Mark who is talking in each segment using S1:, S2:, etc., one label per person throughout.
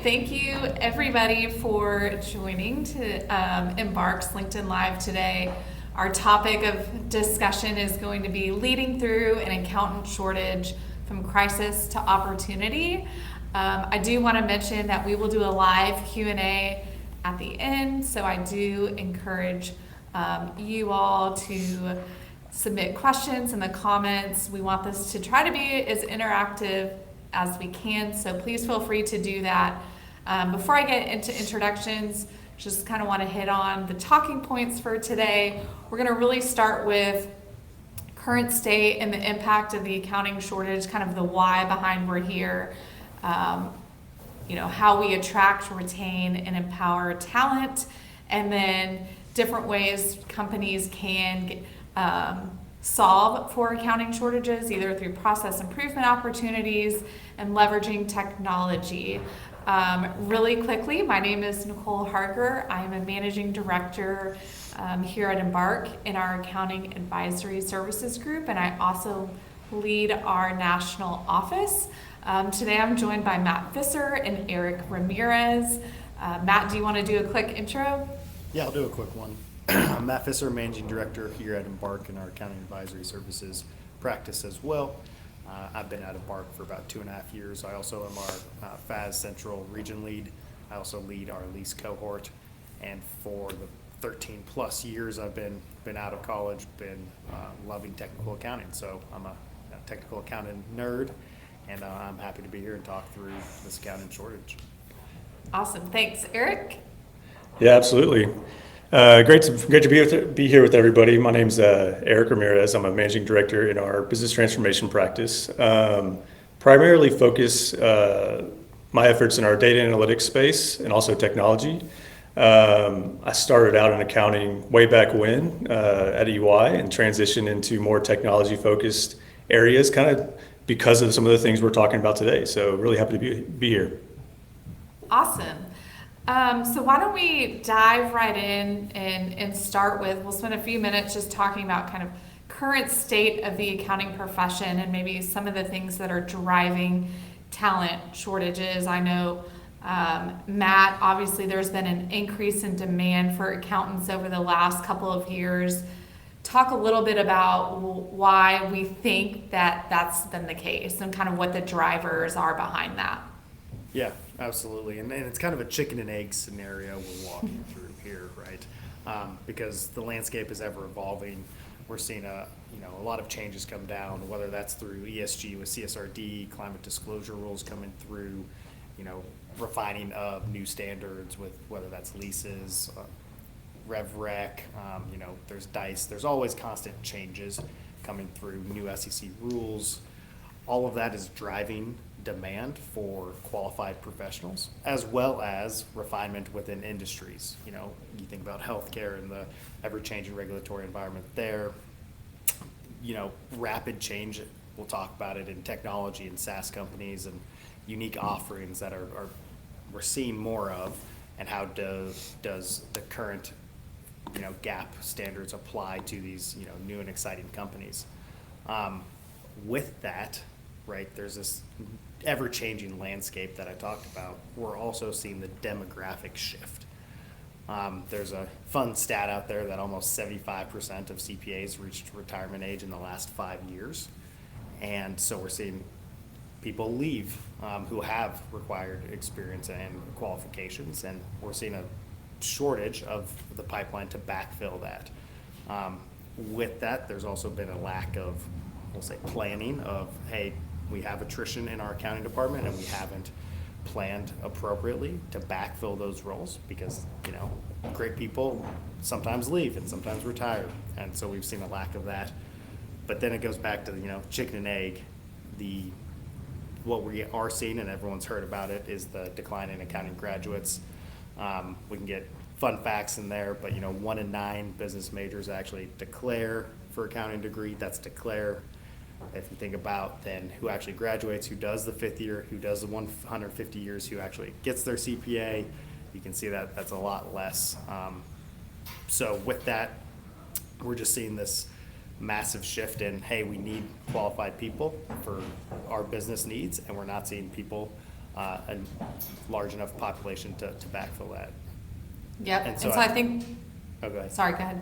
S1: Thank you everybody for joining to Embark's LinkedIn Live today. Our topic of discussion is going to be leading through an accountant shortage from crisis to opportunity. I do want to mention that we will do a live Q&A at the end, so I do encourage you all to submit questions in the comments. We want this to try to be as interactive as we can, so please feel free to do that. Before I get into introductions, just kind of want to hit on the talking points for today. We're going to really start with current state and the impact of the accounting shortage, kind of the why behind we're here, how we attract, retain, and empower talent, and then different ways companies can solve for accounting shortages, either through process improvement opportunities and leveraging technology. Really quickly, my name is Nicole Harger. I am a managing director here at Embark in our accounting advisory services group, and I also lead our national office. Today I'm joined by Matt Visser and Eric Ramirez. Matt, do you want to do a quick intro?
S2: Yeah, I'll do a quick one. I'm Matt Visser, Managing Director here at Embark in our Accounting Advisory Services practice as well. I've been at Embark for about 2.5 years. I also am our FAS Central Region Lead. I also lead our lease cohort. And for the 13 plus years I've been out of college, been loving technical accounting. So I'm a technical accounting nerd, and I'm happy to be here and talk through this accounting shortage.
S1: Awesome, thanks. Eric?
S3: Yeah, absolutely. Great to be here with everybody. My name's Eric Ramirez. I'm a managing director in our business transformation practice. Primarily focus my efforts in our data analytics space and also technology. I started out in accounting way back when at EY and transitioned into more technology focused areas, kind of because of some of the things we're talking about today. So really happy to be here.
S1: Awesome. So why don't we dive right in and start with, we'll spend a few minutes just talking about kind of current state of the accounting profession and maybe some of the things that are driving talent shortages. I know, Matt, obviously there's been an increase in demand for accountants over the last couple of years. Talk a little bit about why we think that that's been the case and kind of what the drivers are behind that.
S2: Yeah, absolutely. And it's kind of a chicken and egg scenario we're walking through here, right? Because the landscape is ever evolving. We're seeing a lot of changes come down, whether that's through ESG with CSRD, climate disclosure rules coming through, refining of new standards with whether that's leases, RevRec, there's DICE. There's always constant changes coming through, new SEC rules. All of that is driving demand for qualified professionals, as well as refinement within industries. You think about healthcare and the ever-changing regulatory environment there. Rapid change, we'll talk about it in technology and SaaS companies and unique offerings that we're seeing more of, and how does the current GAAP standards apply to these new and exciting companies. With that, right, there's this ever-changing landscape that I talked about. We're also seeing the demographic shift. There's a fun stat out there that almost 75% of CPAs reached retirement age in the last 5 years. And so we're seeing people leave who have required experience and qualifications, and we're seeing a shortage of the pipeline to backfill that. With that, there's also been a lack of, we'll say, planning of, hey, we have attrition in our accounting department and we haven't planned appropriately to backfill those roles because, great people sometimes leave and sometimes retire. And so we've seen a lack of that. But then it goes back to, chicken and egg. What we are seeing, and everyone's heard about it, is the decline in accounting graduates. We can get fun facts in there, but 1 in 9 business majors actually declare for accounting degree. That's declare. If you think about then who actually graduates, who does the 5th year, who does the 150 years, who actually gets their CPA, you can see that that's a lot less. So with that, we're just seeing this massive shift in, hey, we need qualified people for our business needs, and we're not seeing people a large enough population to backfill that.
S1: Yep,
S2: And
S1: and
S2: so
S1: so I think,
S2: Oh, go ahead.
S1: sorry, go ahead.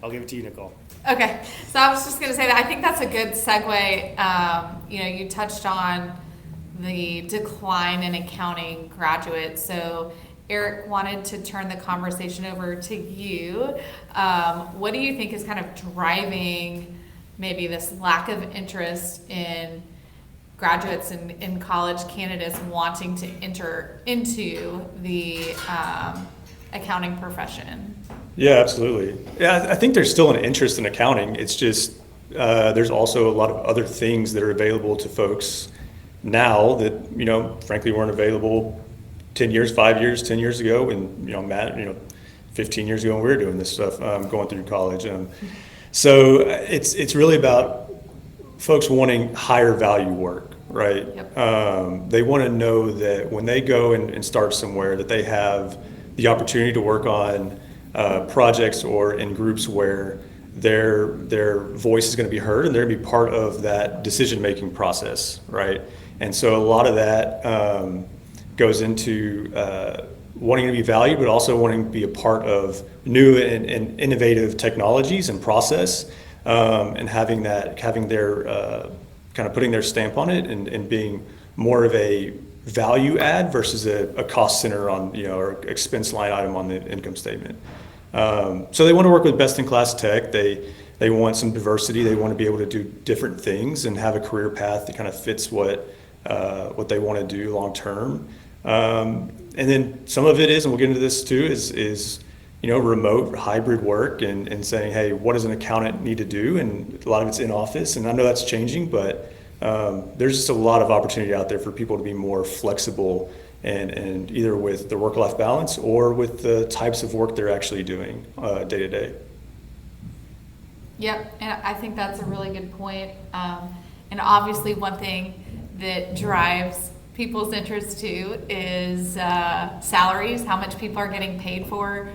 S2: I'll give it to you, Nicole.
S1: Okay, so I was just gonna say that I think that's a good segue. You touched on the decline in accounting graduates. So Eric wanted to turn the conversation over to you. What do you think is kind of driving maybe this lack of interest in graduates and in college candidates wanting to enter into the accounting profession?
S3: Yeah, absolutely. Yeah, I think there's still an interest in accounting. It's just there's also a lot of other things that are available to folks now that, frankly weren't available 10 years, 5 years, 10 years ago, and, Matt, 15 years ago when we were doing this stuff, going through college. So it's really about folks wanting higher value work, right?
S1: Yep.
S3: They want to know that when they go and start somewhere that they have the opportunity to work on projects or in groups where their voice is going to be heard and they're going to be part of that decision-making process, right? And so a lot of that goes into wanting to be valued, but also wanting to be a part of new and innovative technologies and process, and having their kind of putting their stamp on it and being more of a value add versus a cost center on, or expense line item on the income statement. So they want to work with best-in-class tech. They want some diversity. They want to be able to do different things and have a career path that kind of fits what they want to do long term. And then some of it is, and we'll get into this too, is remote hybrid work and saying, hey, what does an accountant need to do? And a lot of it's in office, and I know that's changing, but there's just a lot of opportunity out there for people to be more flexible and either with the work-life balance or with the types of work they're actually doing day to day.
S1: Yep, and I think that's a really good point. And obviously one thing that drives people's interest too is salaries, how much people are getting paid for,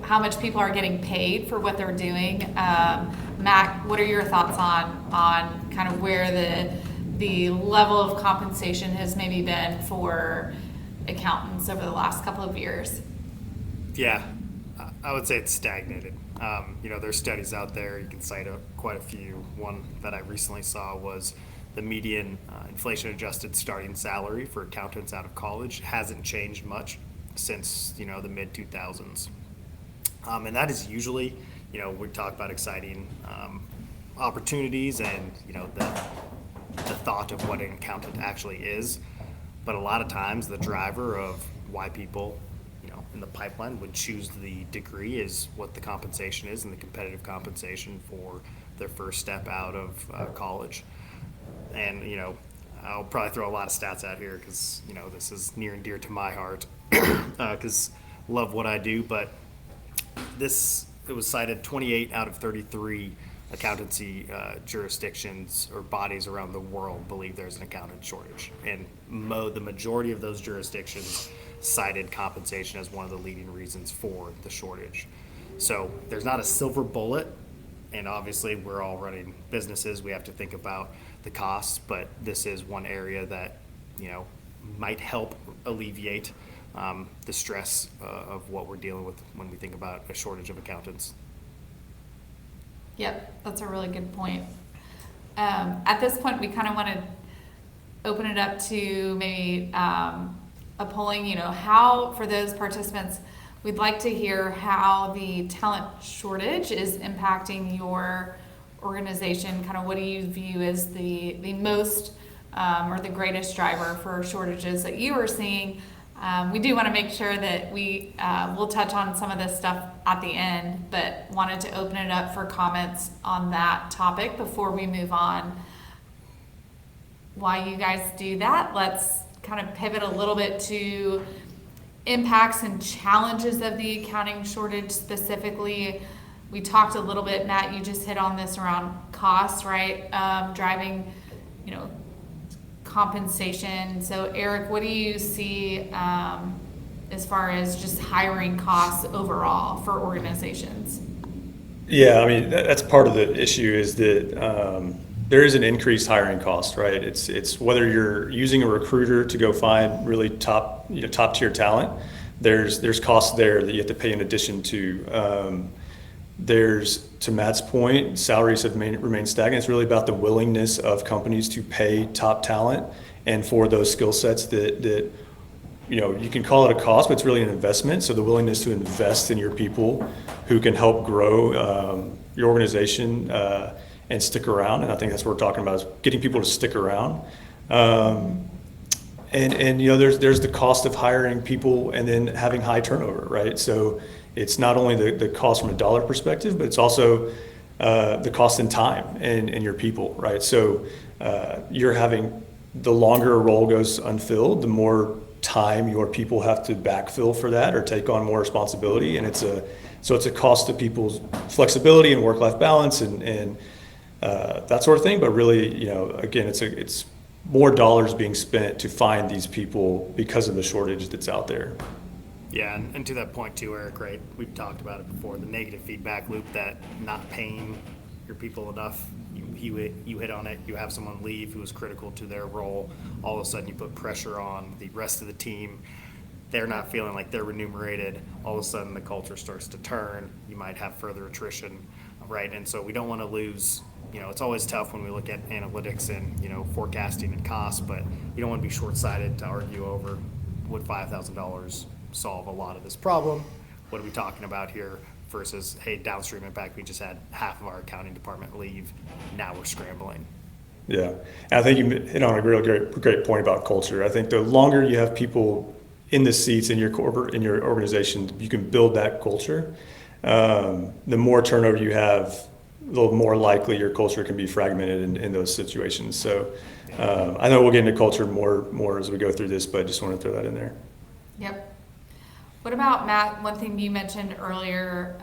S1: how much people are getting paid for what they're doing. Matt, what are your thoughts on kind of where the level of compensation has maybe been for accountants over the last couple of years?
S2: Yeah, I would say it's stagnated. There's studies out there, you can cite quite a few. One that I recently saw was the median inflation adjusted starting salary for accountants out of college hasn't changed much since, the mid 2000s. And that is usually, we talk about exciting opportunities and, the thought of what an accountant actually is. But a lot of times the driver of why people, in the pipeline would choose the degree is what the compensation is and the competitive compensation for their first step out of college. And, I'll probably throw a lot of stats out here because, this is near and dear to my heart because love what I do. But it was cited 28 out of 33 accountancy jurisdictions or bodies around the world believe there's an accountant shortage. And the majority of those jurisdictions cited compensation as one of the leading reasons for the shortage. So there's not a silver bullet. And obviously we're all running businesses. We have to think about the costs, but this is one area that, might help alleviate the stress of what we're dealing with when we think about a shortage of accountants.
S1: Yep, that's a really good point. At this point, we kind of want to open it up to maybe a polling, how, for those participants, we'd like to hear how the talent shortage is impacting your organization. Kind of what do you view as the most or the greatest driver for shortages that you are seeing? We do want to make sure that we'll touch on some of this stuff at the end, but wanted to open it up for comments on that topic before we move on. While you guys do that, let's kind of pivot a little bit to impacts and challenges of the accounting shortage specifically. We talked a little bit, Matt, you just hit on this around costs, right? Driving, compensation. So Eric, what do you see as far as just hiring costs overall for organizations?
S3: Yeah, I mean, that's part of the issue is that there is an increased hiring cost, right? It's whether you're using a recruiter to go find really top tier talent. There's costs there that you have to pay in addition to. There's, to Matt's point, salaries have remained stagnant. It's really about the willingness of companies to pay top talent and for those skill sets that you can call it a cost, but it's really an investment. So the willingness to invest in your people who can help grow your organization and stick around. And I think that's what we're talking about, is getting people to stick around. And there's the cost of hiring people and then having high turnover, right? So it's not only the cost from a dollar perspective, but it's also the cost in time and your people, right? So you're having, the longer a role goes unfilled, the more time your people have to backfill for that or take on more responsibility. And it's a cost to people's flexibility and work-life balance and that sort of thing. But really, again, it's more dollars being spent to find these people because of the shortage that's out there.
S2: Yeah, and to that point too, Eric, right, we've talked about it before, the negative feedback loop, that not paying your people enough, you hit on it, you have someone leave who is critical to their role, all of a sudden you put pressure on the rest of the team, they're not feeling like they're remunerated, all of a sudden the culture starts to turn, you might have further attrition, right? And so we don't want to lose, it's always tough when we look at analytics and, forecasting and costs, but you don't want to be short-sighted to argue over would $5,000 solve a lot of this problem. What are we talking about here versus, hey, downstream impact, we just had half of our accounting department leave, now we're scrambling.
S3: Yeah, and I think you hit on a real great point about culture. I think the longer you have people in the seats in your organization, you can build that culture. The more turnover you have, the more likely your culture can be fragmented in those situations. So I know we'll get into culture more as we go through this, but I just want to throw that in there.
S1: Yep. What about, Matt, one thing you mentioned earlier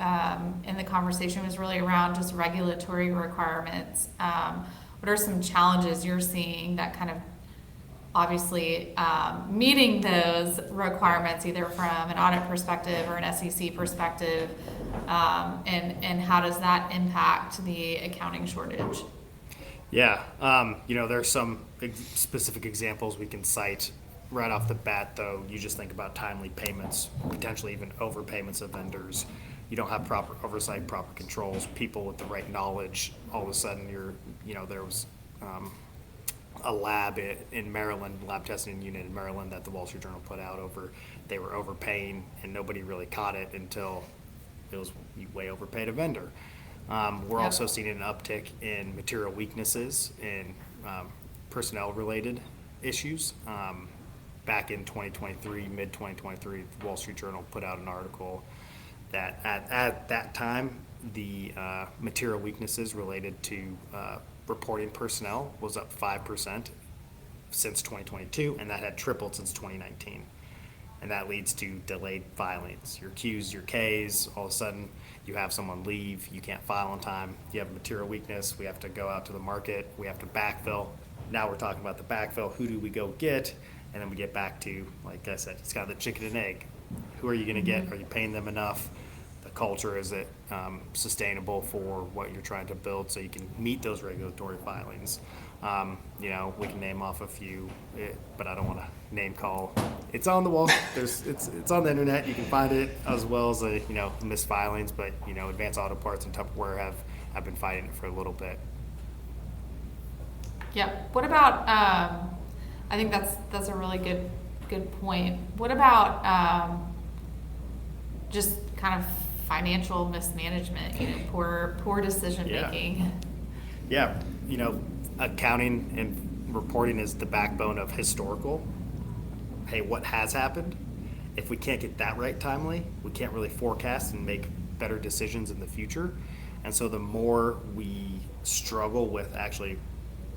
S1: in the conversation was really around just regulatory requirements. What are some challenges you're seeing that kind of obviously meeting those requirements, either from an audit perspective or an SEC perspective, and how does that impact the accounting shortage?
S2: Yeah, there's some specific examples we can cite. Right off the bat, though, you just think about timely payments, potentially even overpayments of vendors. You don't have proper oversight, proper controls, people with the right knowledge. All of a sudden, there was a lab in Maryland, lab testing unit in Maryland that the Wall Street Journal put out they were overpaying, and nobody really caught it until it was way overpaid a vendor. We're also seeing an uptick in material weaknesses in personnel-related issues. Back in 2023, mid-2023, the Wall Street Journal put out an article that at that time, the material weaknesses related to reporting personnel was up 5% since 2022, and that had tripled since 2019. And that leads to delayed filings. Your Qs, your Ks, all of a sudden you have someone leave, you can't file on time, you have a material weakness, we have to go out to the market, we have to backfill. Now we're talking about the backfill, who do we go get? And then we get back to, like I said, it's kind of the chicken and egg. Who are you going to get? Are you paying them enough? The culture, is it sustainable for what you're trying to build so you can meet those regulatory filings? We can name off a few, but I don't want to name call. It's on the wall. It's on the internet. You can find it, as well as missed filings. But Advanced Auto Parts and Tupperware have been fighting it for a little bit.
S1: Yeah. What about? I think that's a really good point. What about just kind of financial mismanagement? Poor decision making.
S2: Yeah. Accounting and reporting is the backbone of historical. Hey, what has happened? If we can't get that right timely, we can't really forecast and make better decisions in the future. And so the more we struggle with actually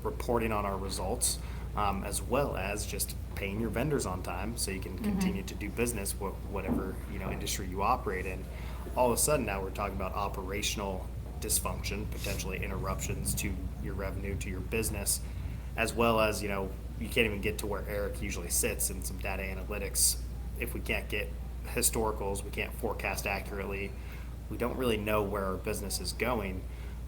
S2: reporting on our results, as well as just paying your vendors on time so you can continue to do business with whatever industry you operate in, all of a sudden now we're talking about operational dysfunction, potentially interruptions to your revenue, to your business, as well as you can't even get to where Eric usually sits in some data analytics. If we can't get historicals, we can't forecast accurately, we don't really know where our business is going,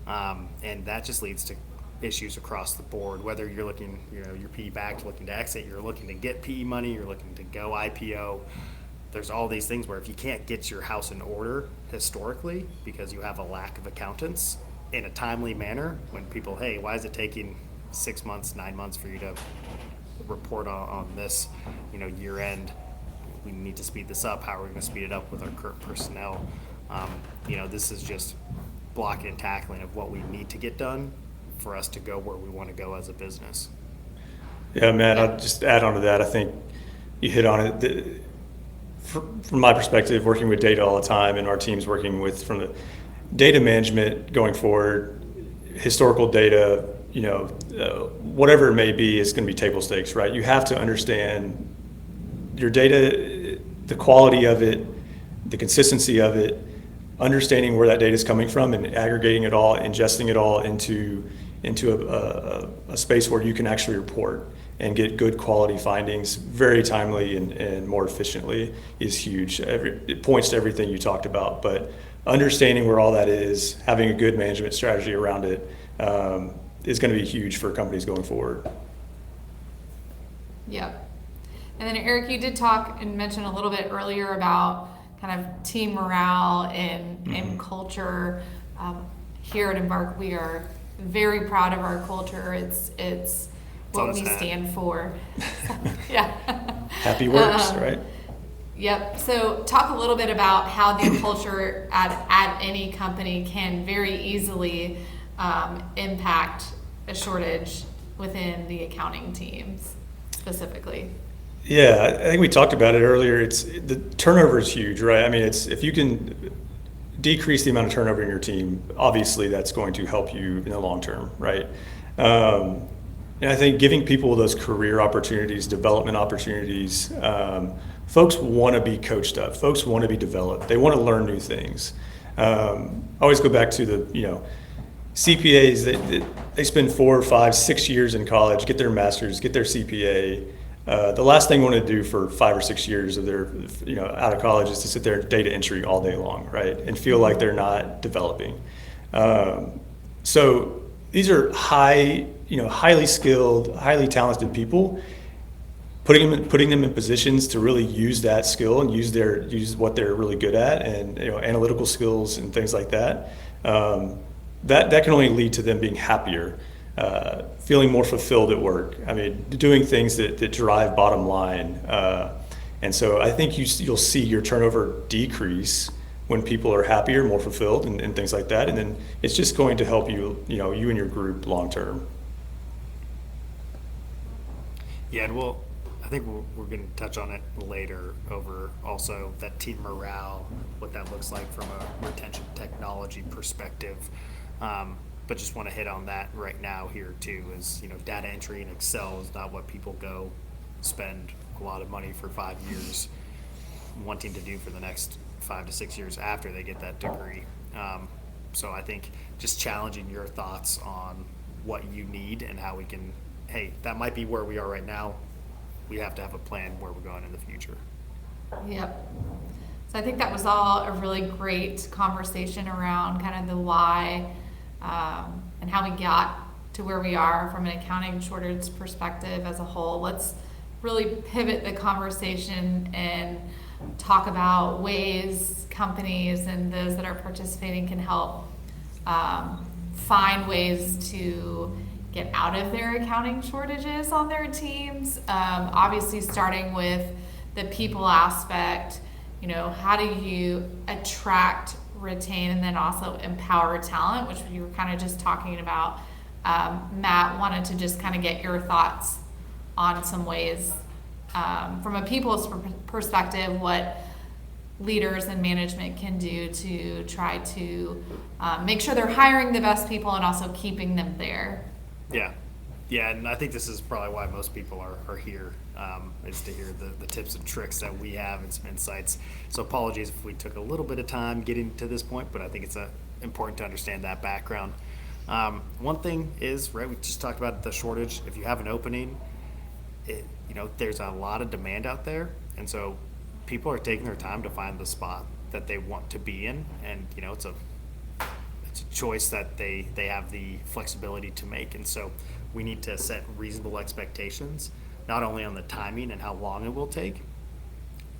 S2: and that just leads to issues across the board, whether you're looking, you're PE backed, looking to exit, you're looking to get PE money, you're looking to go IPO. There's all these things where if you can't get your house in order historically because you have a lack of accountants in a timely manner, when people, hey, why is it taking 6 months, 9 months for you to report on this, year end? We need to speed this up. How are we going to speed it up with our current personnel? This is just blocking and tackling of what we need to get done for us to go where we want to go as a business.
S3: Yeah, Matt, I'll just add on to that. I think you hit on it. From my perspective, working with data all the time, and our team's working with, from the data management going forward, historical data, whatever it may be, is going to be table stakes, right? You have to understand your data, the quality of it, the consistency of it, understanding where that data is coming from, and aggregating it all, ingesting it all into a space where you can actually report and get good quality findings very timely and more efficiently is huge. It points to everything you talked about, but understanding where all that is, having a good management strategy around it, is going to be huge for companies going forward.
S1: Yep. And then Eric, you did talk and mention a little bit earlier about kind of team morale and culture. Here at Embark, we are very proud of our culture. It's what we stand for. Yeah.
S3: Happy works, right?
S1: Yep. So talk a little bit about how the culture at any company can very easily impact a shortage within the accounting teams specifically.
S3: Yeah, I think we talked about it earlier. The turnover is huge, right? I mean, if you can decrease the amount of turnover in your team, obviously that's going to help you in the long term, right? And I think giving people those career opportunities, development opportunities, folks want to be coached up. Folks want to be developed. They want to learn new things. I always go back to the, CPAs, they spend 4, 5, 6 years in college, get their master's, get their CPA. The last thing they want to do for 5 or 6 years of their, out of college is to sit there and data entry all day long, right? And feel like they're not developing. So these are highly skilled, highly talented people. Putting them in positions to really use that skill and use what they're really good at, and analytical skills and things like that. That can only lead to them being happier, feeling more fulfilled at work. I mean, doing things that drive bottom line. And so I think you'll see your turnover decrease when people are happier, more fulfilled, and things like that. And then it's just going to help you, you and your group long term.
S2: Yeah, and I think we're going to touch on it later over also that team morale, what that looks like from a retention technology perspective. But just want to hit on that right now here too, is, data entry in Excel is not what people go spend a lot of money for 5 years wanting to do for the next 5 to 6 years after they get that degree. So I think just challenging your thoughts on what you need and how we can, hey, that might be where we are right now. We have to have a plan where we're going in the future.
S1: Yep. So I think that was all a really great conversation around kind of the why and how we got to where we are from an accounting shortage perspective as a whole. Let's really pivot the conversation and talk about ways companies and those that are participating can help find ways to get out of their accounting shortages on their teams. Obviously starting with the people aspect, how do you attract, retain, and then also empower talent, which you were kind of just talking about. Matt, wanted to just kind of get your thoughts on some ways from a people's perspective, what leaders and management can do to try to make sure they're hiring the best people and also keeping them there. Yeah, and I think this is probably why most people are here, is to hear the tips and tricks that we have and some insights. So apologies if we took a little bit of time getting to this point, but I think it's important to understand that background. One thing is, right, we just talked about the shortage. If you have an opening, there's a lot of demand out there, and so people are taking their time to find the spot that they want to be in, and it's
S2: it's a choice that they have the flexibility to make. And so we need to set reasonable expectations, not only on the timing and how long it will take,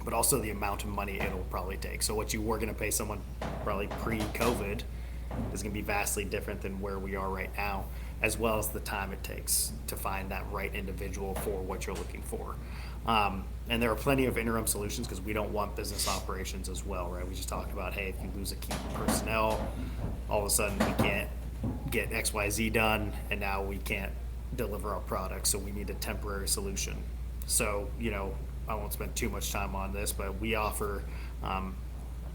S2: but also the amount of money it'll probably take. So what you were going to pay someone probably pre-COVID is going to be vastly different than where we are right now, as well as the time it takes to find that right individual for what you're looking for. And there are plenty of interim solutions because we don't want business operations as well, right? We just talked about, hey, if you lose a key personnel, all of a sudden we can't get XYZ done, and now we can't deliver our product, so we need a temporary solution. So, I won't spend too much time on this, but we offer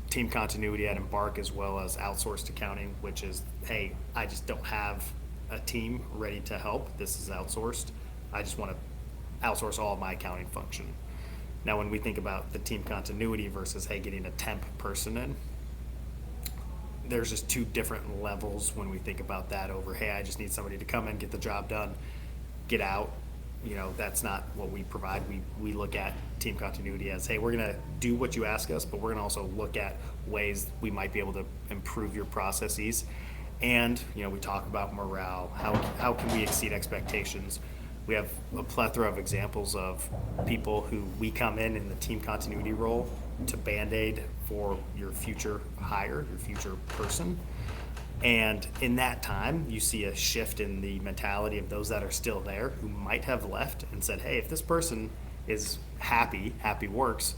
S2: team continuity at Embark as well as outsourced accounting, which is, hey, I just don't have a team ready to help. This is outsourced. I just want to outsource all of my accounting function. Now, when we think about the team continuity versus, hey, getting a temp person in, there's just two different levels when we think about that over, hey, I just need somebody to come in, get the job done, get out. That's not what we provide. We look at team continuity as, hey, we're going to do what you ask us, but we're going to also look at ways we might be able to improve your processes. And, we talk about morale. How can we exceed expectations? We have a plethora of examples of people who we come in the team continuity role to Band-Aid for your future hire, your future person. And in that time, you see a shift in the mentality of those that are still there who might have left and said, hey, if this person is happy works,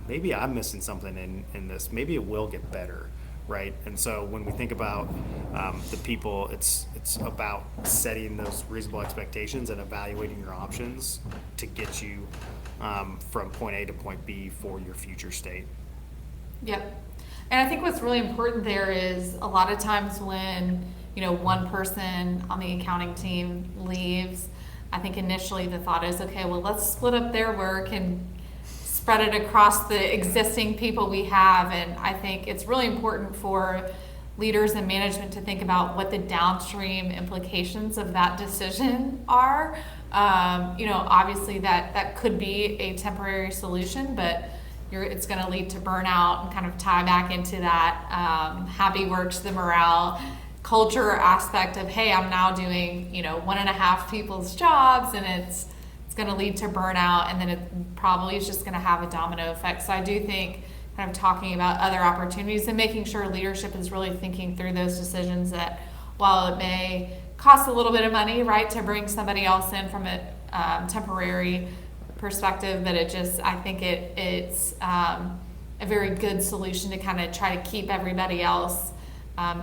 S2: maybe I'm missing something in this. Maybe it will get better, right? And so when we think about the people, it's about setting those reasonable expectations and evaluating your options to get you from point A to point B for your future state.
S1: Yep. And I think what's really important there is a lot of times when, one person on the accounting team leaves, I think initially the thought is, okay, well, let's split up their work and spread it across the existing people we have. And I think it's really important for leaders and management to think about what the downstream implications of that decision are. Obviously that could be a temporary solution, but it's going to lead to burnout and kind of tie back into that happy works, the morale, culture aspect of, hey, I'm now doing 1.5 people's jobs, and it's going to lead to burnout, and then it probably is just going to have a domino effect. So I do think kind of talking about other opportunities and making sure leadership is really thinking through those decisions, that while it may cost a little bit of money, right, to bring somebody else in from a temporary perspective, but I think it's a very good solution to kind of try to keep everybody else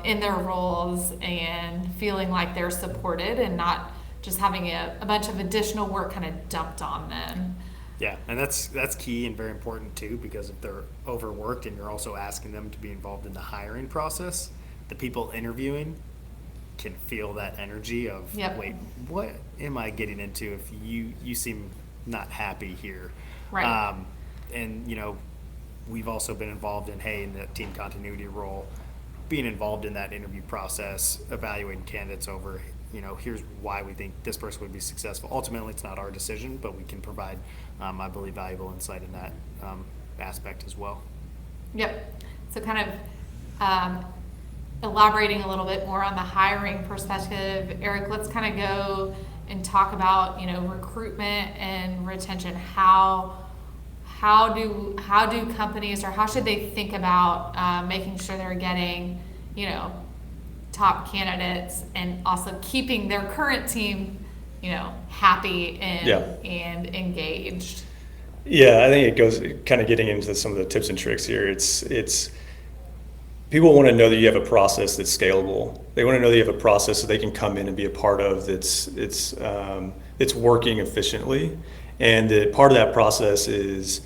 S1: in their roles and feeling like they're supported and not just having a bunch of additional work kind of dumped on them.
S2: Yeah, and that's key and very important too, because if they're overworked and you're also asking them to be involved in the hiring process, the people interviewing can feel that energy of,
S1: Yep.
S2: Wait, what am I getting into if you seem not happy here?
S1: Right.
S2: And we've also been involved in the team continuity role, being involved in that interview process, evaluating candidates over, here's why we think this person would be successful. Ultimately, it's not our decision, but we can provide, I believe, valuable insight in that aspect as well.
S1: Yep. So kind of elaborating a little bit more on the hiring perspective, Eric, let's kind of go and talk about, recruitment and retention. How do companies, or how should they think about making sure they're getting, top candidates, and also keeping their current team, happy and engaged?
S3: Yeah, I think it goes kind of getting into some of the tips and tricks here. It's people want to know that you have a process that's scalable. They want to know that you have a process that they can come in and be a part of that's working efficiently, and that part of that process is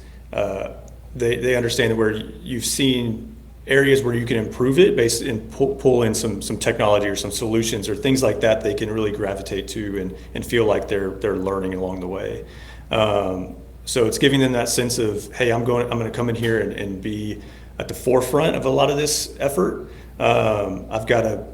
S3: they understand that where you've seen areas where you can improve it based and pull in some technology or some solutions or things like that they can really gravitate to and feel like they're learning along the way. So it's giving them that sense of, hey, I'm going to come in here and be at the forefront of a lot of this effort. I've got a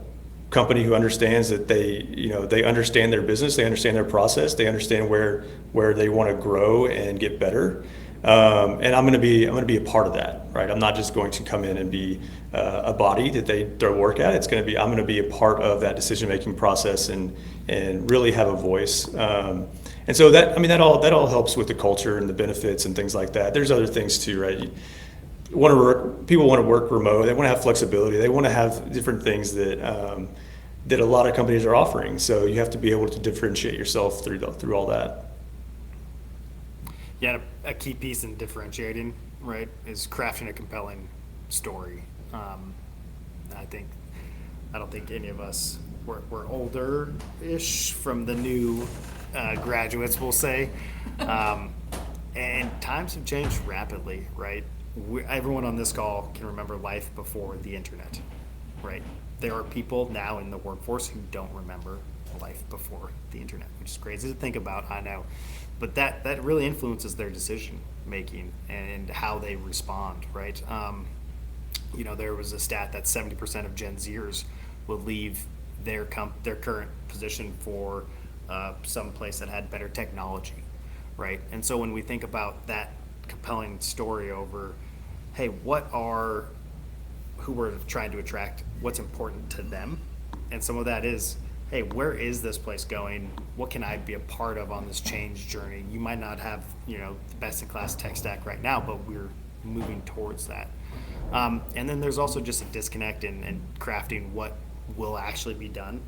S3: company who understands that they understand their business, they understand their process, they understand where they want to grow and get better. And I'm going to be a part of that, right? I'm not just going to come in and be a body that they throw work at. I'm going to be a part of that decision-making process and really have a voice. And so that all helps with the culture and the benefits and things like that. There's other things too, right? People want to work remote. They want to have flexibility. They want to have different things that a lot of companies are offering. So you have to be able to differentiate yourself through all that.
S2: Yeah, a key piece in differentiating, right, is crafting a compelling story. I don't think any of us, we're older-ish from the new graduates, we'll say. And times have changed rapidly, right? Everyone on this call can remember life before the internet, right? There are people now in the workforce who don't remember life before the internet, which is crazy to think about, I know. But that really influences their decision making and how they respond, right? There was a stat that 70% of Gen Zers would leave their current position for some place that had better technology, right? And so when we think about that compelling story over, hey, who we're trying to attract, what's important to them, and some of that is, hey, where is this place going? What can I be a part of on this change journey? You might not have, the best in class tech stack right now, but we're moving towards that. And then there's also just a disconnect in crafting what will actually be done.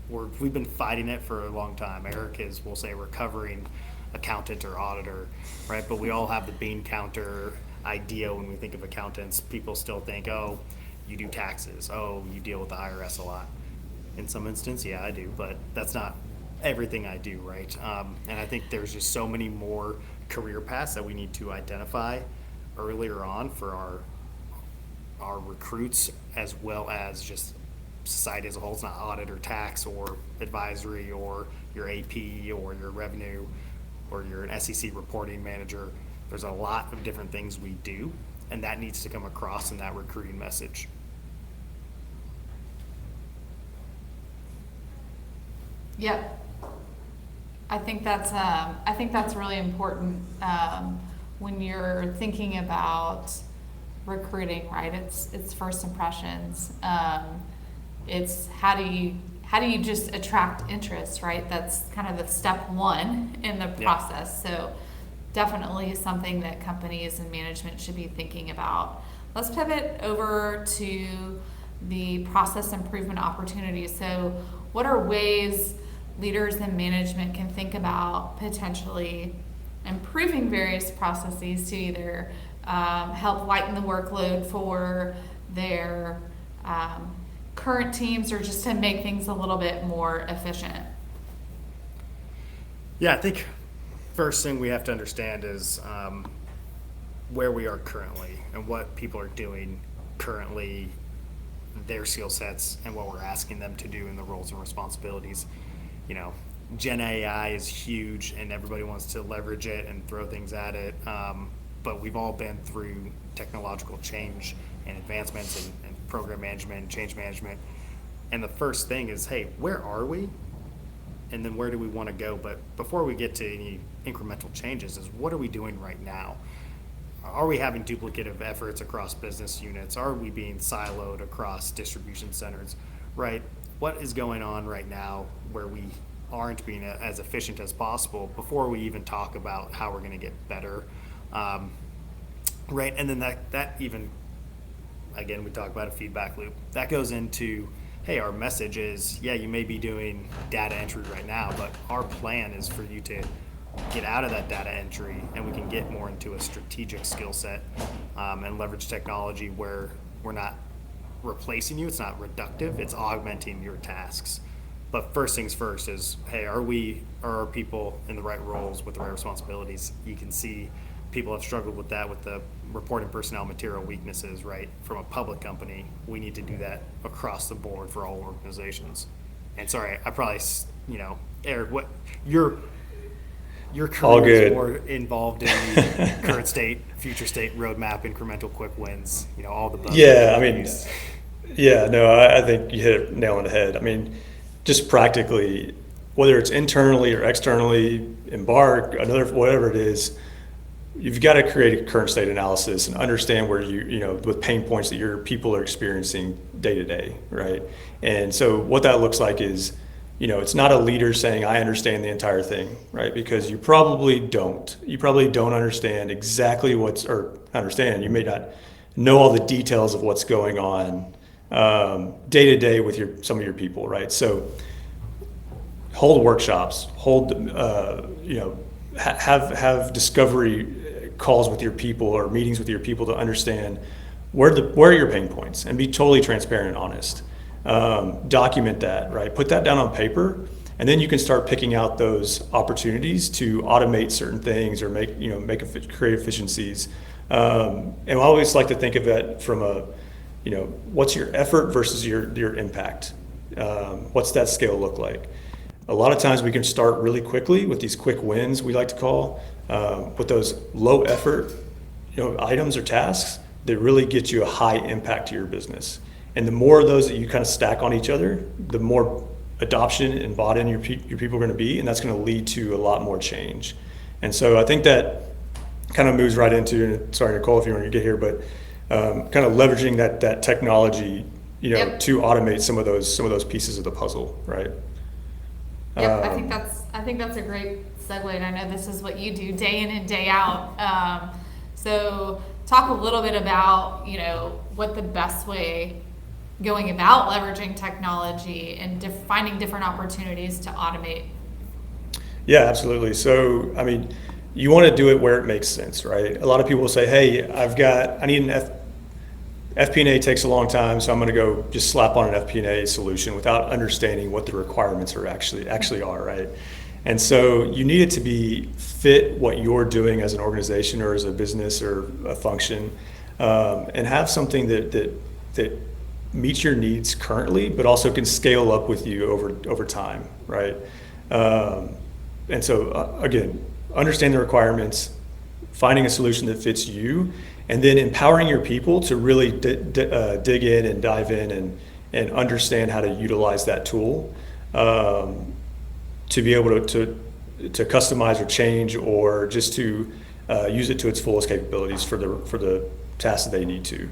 S2: We've been fighting it for a long time. Eric is, we'll say, recovering accountant or auditor, right? But we all have the bean counter idea when we think of accountants. People still think, oh, you do taxes. Oh, you deal with the IRS a lot. In some instance, yeah, I do, but that's not everything I do, right? And I think there's just so many more career paths that we need to identify earlier on for our recruits, as well as just society as a whole. It's not audit or tax or advisory or your AP or your revenue or you're an SEC reporting manager. There's a lot of different things we do, and that needs to come across in that recruiting message.
S1: Yep. I think that's really important when you're thinking about recruiting, right? It's first impressions. It's how do you just attract interest, right? That's kind of the step one in the process. So definitely something that companies and management should be thinking about. Let's pivot over to the process improvement opportunities. So what are ways leaders and management can think about potentially improving various processes to either help lighten the workload for their current teams or just to make things a little bit more efficient?
S2: Yeah, I think first thing we have to understand is where we are currently and what people are doing currently, their skill sets, and what we're asking them to do in the roles and responsibilities. Gen AI is huge and everybody wants to leverage it and throw things at it. But we've all been through technological change and advancements and program management and change management. And the first thing is, hey, where are we? And then where do we want to go? But before we get to any incremental changes is what are we doing right now? Are we having duplicative efforts across business units? Are we being siloed across distribution centers, right? What is going on right now where we aren't being as efficient as possible before we even talk about how we're going to get better, right? And then that even, again, we talk about a feedback loop. That goes into, hey, our message is, yeah, you may be doing data entry right now, but our plan is for you to get out of that data entry and we can get more into a strategic skill set and leverage technology where we're not replacing you. It's not reductive, it's augmenting your tasks. But first things first is, hey, are our people in the right roles with the right responsibilities? You can see people have struggled with that with the reporting personnel material weaknesses, right? From a public company, we need to do that across the board for all organizations. And sorry, I probably, Eric, what your career is more involved in the current state, future state roadmap, incremental quick wins, all the buzzwords.
S3: I think you hit it nail on the head. I mean, just practically, whether it's internally or externally, Embark, whatever it is, you've got to create a current state analysis and understand where with pain points that your people are experiencing day to day, right? And so what that looks like is, it's not a leader saying, I understand the entire thing, right? Because you probably don't. You probably don't understand exactly you may not know all the details of what's going on day to day with some of your people, right? So hold workshops, have discovery calls with your people or meetings with your people to understand where are your pain points, and be totally transparent and honest. Document that, right? Put that down on paper, and then you can start picking out those opportunities to automate certain things or create efficiencies. And I always like to think of it from what's your effort versus your impact? What's that scale look like? A lot of times we can start really quickly with these quick wins, we like to call, with those low effort, items or tasks that really get you a high impact to your business. And the more of those that you kind of stack on each other, the more adoption and bought in your people are going to be, and that's going to lead to a lot more change. And so I think that kind of moves right into, and sorry, Nicole, if you want to get here, but kind of leveraging that technology,
S1: Yep.
S3: to automate some of those pieces of the puzzle, right?
S1: Yep, I think that's a great segue, and I know this is what you do day in and day out. So talk a little bit about, what the best way going about leveraging technology and finding different opportunities to automate.
S3: Yeah, absolutely. So, you want to do it where it makes sense, right? A lot of people will say, hey, I need an FP&A takes a long time, so I'm going to go just slap on an FP&A solution without understanding what the requirements are actually are, right? And so you need it to be fit what you're doing as an organization or as a business or a function, and have something that meets your needs currently, but also can scale up with you over time, right? And so again, understand the requirements, finding a solution that fits you, and then empowering your people to really dig in and dive in and understand how to utilize that tool, to be able to customize or change, or just to use it to its fullest capabilities for the tasks that they need to.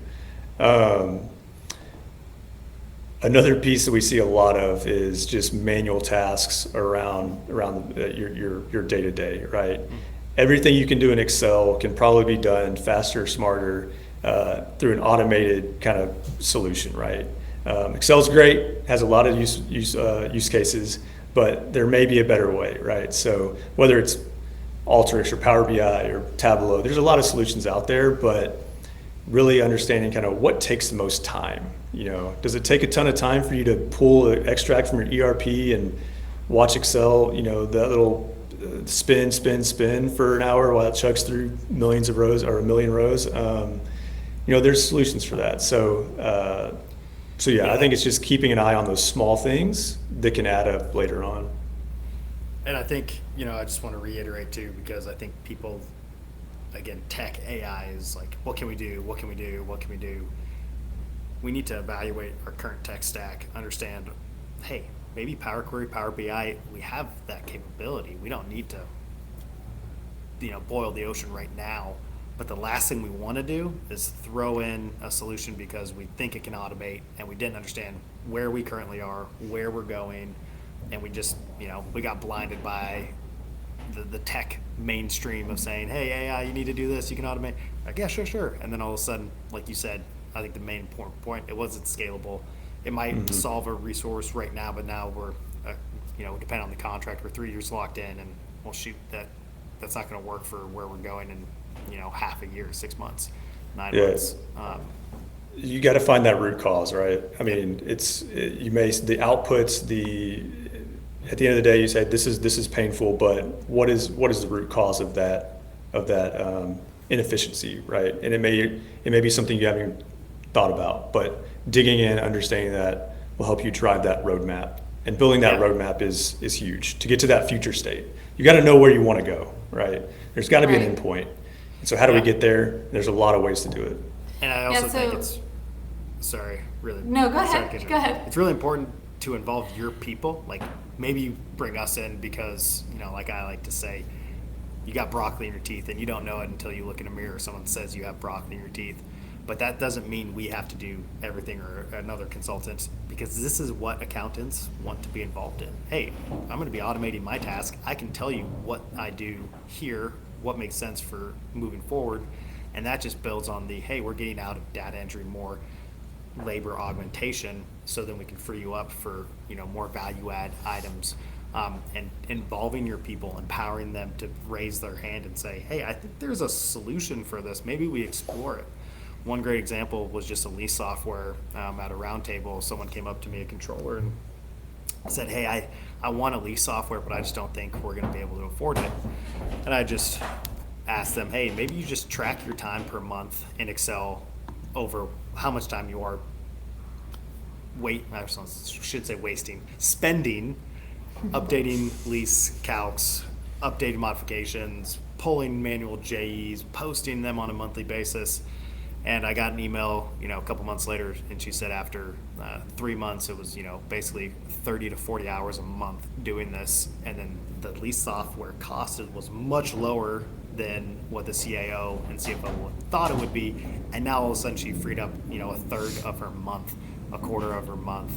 S3: Another piece that we see a lot of is just manual tasks around your day-to-day, right? Everything you can do in Excel can probably be done faster, smarter, through an automated kind of solution, right? Excel's great, has a lot of use cases, but there may be a better way, right? So whether it's Alteryx or Power BI or Tableau, there's a lot of solutions out there, but really understanding kind of what takes the most time. Does it take a ton of time for you to pull an extract from your ERP and watch Excel, that little spin for an hour while it chugs through millions of rows or a million rows? There's solutions for that. So yeah, I think it's just keeping an eye on those small things that can add up later on.
S2: And I think, I just want to reiterate too, because I think people, again, tech AI is like, what can we do? What can we do? What can we do? We need to evaluate our current tech stack, understand, hey, maybe Power Query, Power BI, we have that capability. We don't need to, boil the ocean right now. But the last thing we want to do is throw in a solution because we think it can automate, and we didn't understand where we currently are, where we're going, and we just, we got blinded by the tech mainstream of saying, hey, AI, you need to do this, you can automate. Like, yeah, sure. And then all of a sudden, like you said, I think the main important point, it wasn't scalable. It might solve a resource right now, but now we're, depending on the contract, we're 3 years locked in, and well, shoot, that's not going to work for where we're going in, half a year, 6 months, 9 months.
S3: You got to find that root cause, right? The outputs, at the end of the day, you say this is painful, but what is the root cause of that inefficiency, right? And it may be something you haven't thought about, but digging in, understanding that will help you drive that roadmap. And building that roadmap is huge to get to that future state. You got to know where you want to go, right? There's got to be an end point. And so how do we get there? There's a lot of ways to do it.
S2: And I also think it's, sorry, really.
S1: No, go ahead. Go ahead.
S2: It's really important to involve your people. Like, maybe you bring us in because, like I like to say, you got broccoli in your teeth, and you don't know it until you look in a mirror. Someone says you have broccoli in your teeth. But that doesn't mean we have to do everything or another consultant, because this is what accountants want to be involved in. Hey, I'm going to be automating my task. I can tell you what I do here, what makes sense for moving forward. And that just builds on the, hey, we're getting out of data entry, more labor augmentation, so then we can free you up for, more value add items. And involving your people, empowering them to raise their hand and say, hey, I think there's a solution for this. Maybe we explore it. One great example was just a lease software at a roundtable. Someone came up to me, a controller, and said, hey, I want a lease software, but I just don't think we're going to be able to afford it. And I just asked them, hey, maybe you just track your time per month in Excel over how much time you are spending, updating lease calcs, updating modifications, pulling manual JEs, posting them on a monthly basis. And I got an email, a couple months later, and she said after 3 months, it was, basically 30 to 40 hours a month doing this. And then the lease software cost was much lower than what the CAO and CFO thought it would be. And now all of a sudden she freed up, a third of her month, a quarter of her month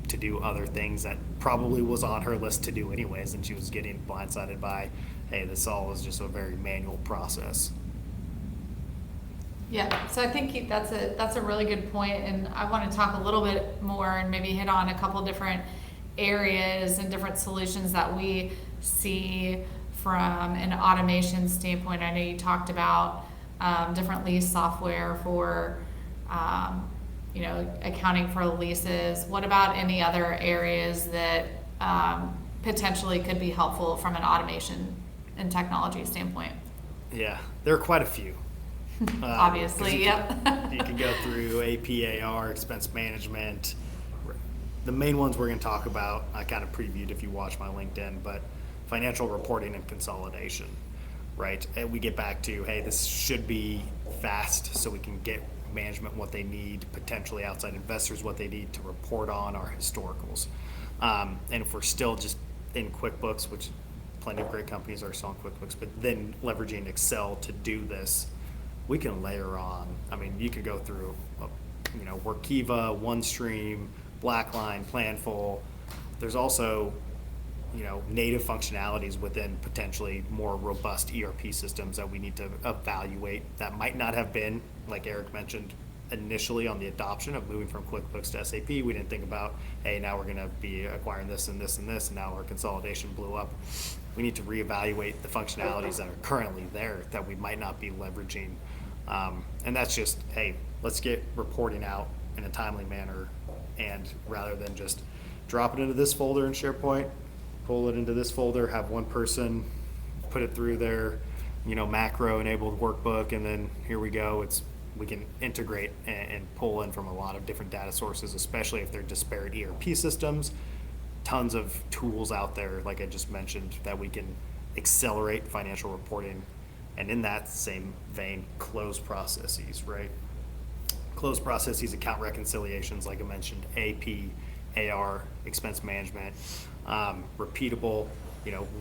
S2: to do other things that probably was on her list to do anyways. And she was getting blindsided by, hey, this all is just a very manual process.
S1: Yeah, so I think that's a really good point, and I want to talk a little bit more and maybe hit on a couple different areas and different solutions that we see from an automation standpoint. I know you talked about different lease software for accounting for leases. What about any other areas that potentially could be helpful from an automation and technology standpoint?
S2: Yeah, there are quite a few.
S1: Obviously, yep.
S2: You can go through AP, AR, expense management. The main ones we're going to talk about, I kind of previewed if you watch my LinkedIn, but financial reporting and consolidation, right? And we get back to, hey, this should be fast so we can get management what they need, potentially outside investors what they need to report on our historicals. And if we're still just in QuickBooks, which plenty of great companies are still in QuickBooks, but then leveraging Excel to do this, we can layer on. I mean, you could go through, Workiva, OneStream, Blackline, Planful. There's also, native functionalities within potentially more robust ERP systems that we need to evaluate that might not have been, like Eric mentioned, initially on the adoption of moving from QuickBooks to SAP. We didn't think about, hey, now we're going to be acquiring this and this and this, and now our consolidation blew up. We need to reevaluate the functionalities that are currently there that we might not be leveraging. And that's just, hey, let's get reporting out in a timely manner, and rather than just drop it into this folder in SharePoint, pull it into this folder, have one person put it through their, macro enabled workbook, and then here we go. We can integrate and pull in from a lot of different data sources, especially if they're disparate ERP systems. Tons of tools out there, like I just mentioned, that we can accelerate financial reporting. And in that same vein, close processes, right? Close processes, account reconciliations, like I mentioned, AP, AR, expense management, repeatable,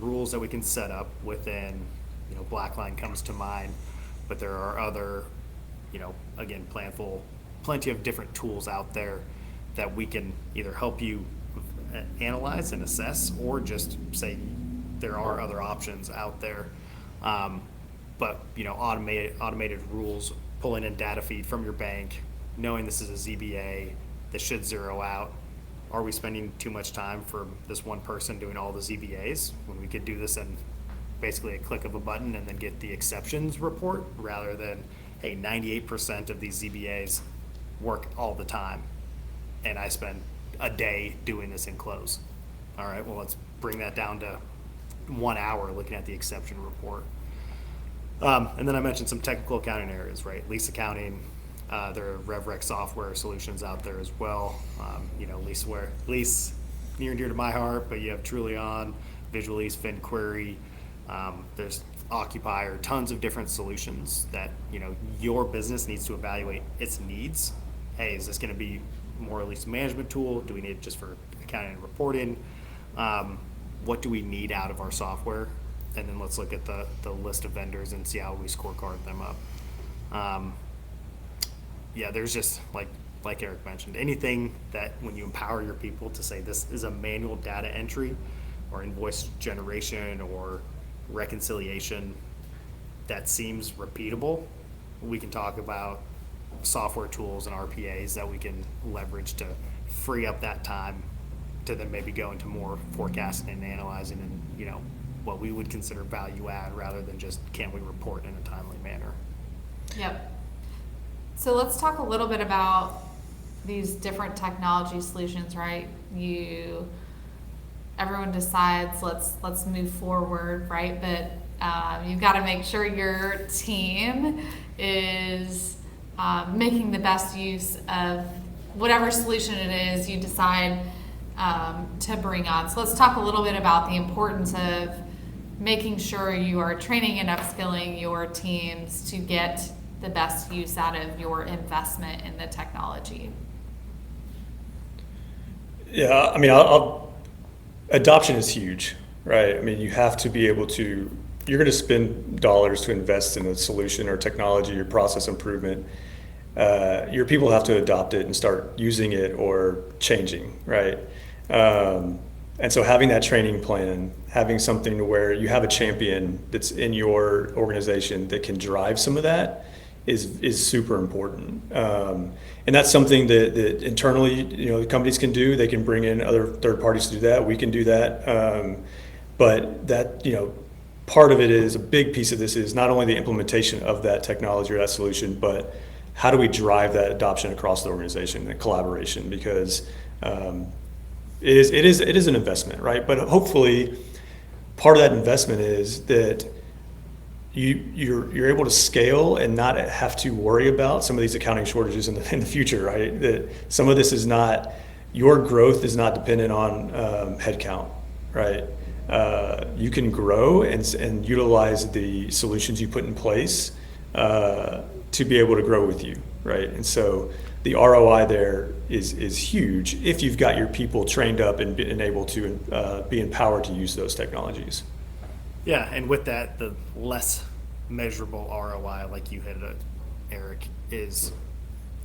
S2: rules that we can set up within, Blackline comes to mind, but there are other, again, Planful, plenty of different tools out there that we can either help you analyze and assess, or just say there are other options out there. But automated rules, pulling in data feed from your bank, knowing this is a ZBA that should zero out. Are we spending too much time for this one person doing all the ZBAs when we could do this in basically a click of a button and then get the exceptions report, rather than, hey, 98% of these ZBAs work all the time and I spend a day doing this in close. All right, well, let's bring that down to 1 hour looking at the exception report. And then I mentioned some technical accounting areas, right? Lease accounting, there are RevRec software solutions out there as well. Lease near and dear to my heart, but you have Trulion, Visual Lease, FinQuery. There's Occupier, tons of different solutions that, your business needs to evaluate its needs. Hey, is this going to be more a lease management tool? Do we need it just for accounting and reporting? What do we need out of our software? and then let's look at the list of vendors and see how we scorecard them up. Yeah, there's just like Eric mentioned, anything that when you empower your people to say this is a manual data entry or invoice generation or reconciliation that seems repeatable, we can talk about software tools and RPAs that we can leverage to free up that time to then maybe go into more forecasting and analyzing and, what we would consider value add rather than just can we report in a timely manner.
S1: Yep. So let's talk a little bit about these different technology solutions, right? Everyone decides let's move forward, right? But you've got to make sure your team is making the best use of whatever solution it is you decide to bring on. So let's talk a little bit about the importance of making sure you are training and upskilling your teams to get the best use out of your investment in the technology.
S3: Yeah, I mean, adoption is huge, right? I mean, you have to be able to, you're going to spend dollars to invest in a solution or technology or process improvement. Your people have to adopt it and start using it or changing, right? And so having that training plan, having something to where you have a champion that's in your organization that can drive some of that is super important. And that's something that internally, the companies can do. They can bring in other third parties to do that. We can do that. But that, part of it is a big piece of this is not only the implementation of that technology or that solution, but how do we drive that adoption across the organization and collaboration? Because it is an investment, right? But hopefully, part of that investment is that you're able to scale and not have to worry about some of these accounting shortages in the future, right? That some of this is not, your growth is not dependent on headcount, right? You can grow and utilize the solutions you put in place to be able to grow with you, right? And so the ROI there is huge if you've got your people trained up and able to be empowered to use those technologies.
S2: Yeah, and with that, the less measurable ROI, like you hit it, Eric, is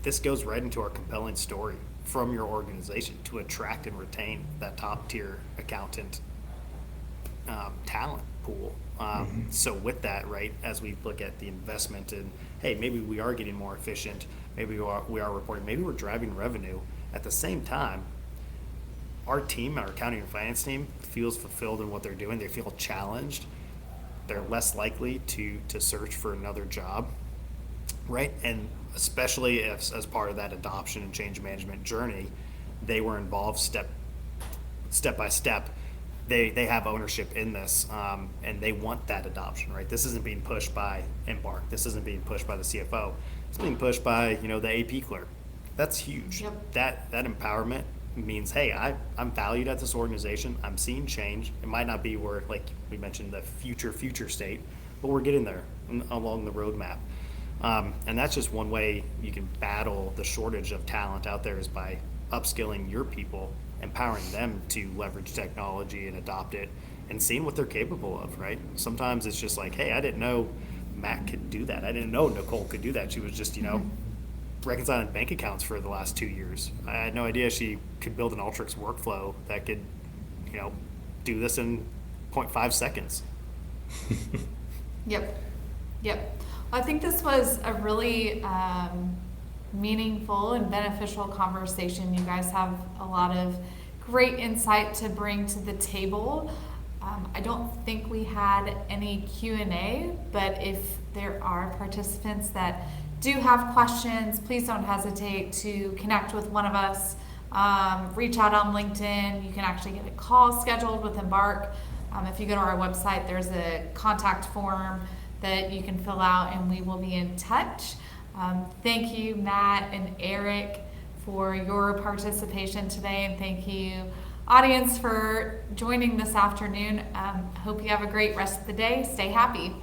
S2: this goes right into our compelling story from your organization to attract and retain that top tier accountant talent pool. So with that, right, as we look at the investment in, hey, maybe we are getting more efficient, maybe we are reporting, maybe we're driving revenue. At the same time, our team, our accounting and finance team, feels fulfilled in what they're doing. They feel challenged. They're less likely to search for another job, right? And especially if, as part of that adoption and change management journey, they were involved step by step. They have ownership in this, and they want that adoption, right? This isn't being pushed by Embark. This isn't being pushed by the CFO. It's being pushed by the AP clerk. That's huge.
S1: Yep.
S2: That empowerment means, hey, I'm valued at this organization. I'm seeing change. It might not be where, like we mentioned, the future state, but we're getting there along the roadmap. And that's just one way you can battle the shortage of talent out there is by upskilling your people, empowering them to leverage technology and adopt it and seeing what they're capable of, right? Sometimes it's just like, hey, I didn't know Matt could do that. I didn't know Nicole could do that. She was just, reconciling bank accounts for the last 2 years. I had no idea she could build an Alteryx workflow that could, do this in 0.5 seconds.
S1: Yep. Well, I think this was a really meaningful and beneficial conversation. You guys have a lot of great insight to bring to the table. I don't think we had any Q&A, but if there are participants that do have questions, please don't hesitate to connect with one of us. Reach out on LinkedIn. You can actually get a call scheduled with Embark. If you go to our website, there's a contact form that you can fill out and we will be in touch. Thank you, Matt and Eric, for your participation today, and thank you, audience, for joining this afternoon. Hope you have a great rest of the day. Stay happy.